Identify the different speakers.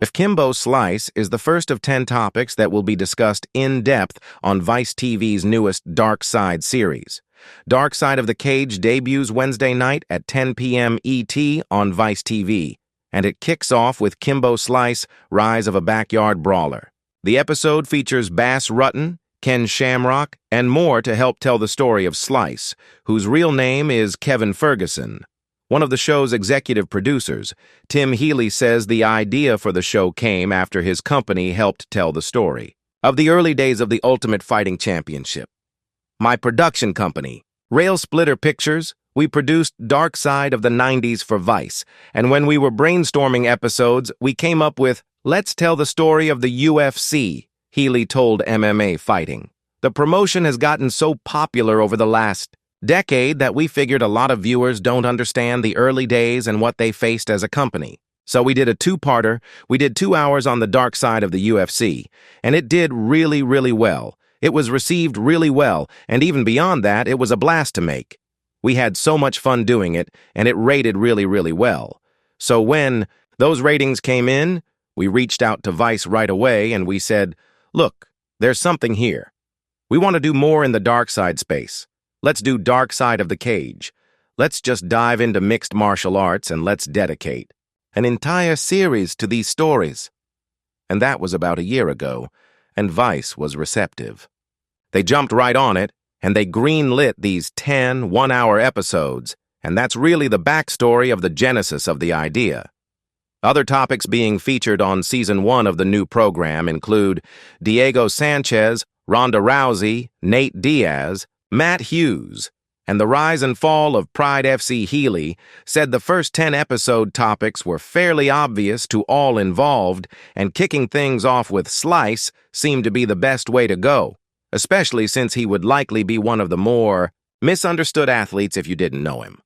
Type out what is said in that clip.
Speaker 1: If Kimbo Slice is the first of 10 topics that will be discussed in depth on Vice TV's newest Dark Side series. Dark Side of the Cage debuts Wednesday night at 10 p.m. ET on Vice TV, and it kicks off with Kimbo Slice, Rise of a Backyard Brawler. The episode features Bass Rutten, Ken Shamrock, and more to help tell the story of Slice, whose real name is Kevin Ferguson. One of the show's executive producers, Tim Healy, says the idea for the show came after his company helped tell the story of the early days of the Ultimate Fighting Championship. My production company, Rail Splitter Pictures, we produced Dark Side of the 90s for Vice, and when we were brainstorming episodes, we came up with Let's Tell the Story of the UFC, Healy told MMA Fighting. The promotion has gotten so popular over the last decade that we figured a lot of viewers don't understand the early days and what they faced as a company. So we did a two-parter. We did 2 hours on the dark side of the UFC, and it did really, really well. It was received really well, and even beyond that, it was a blast to make. We had so much fun doing it, and it rated really, really well. So when those ratings came in, we reached out to Vice right away and we said, look, there's something here. We want to do more in the dark side space. Let's do Dark Side of the Cage. Let's just dive into mixed martial arts and let's dedicate an entire series to these stories. And that was about a year ago, and Vice was receptive. They jumped right on it, and they green-lit these 10 one-hour episodes, and that's really the backstory of the genesis of the idea. Other topics being featured on Season 1 of the new program include Diego Sanchez, Ronda Rousey, Nate Diaz, Matt Hughes, and the rise and fall of Pride FC. Healy said the first 10 episode topics were fairly obvious to all involved, and kicking things off with Slice seemed to be the best way to go, especially since he would likely be one of the more misunderstood athletes if you didn't know him.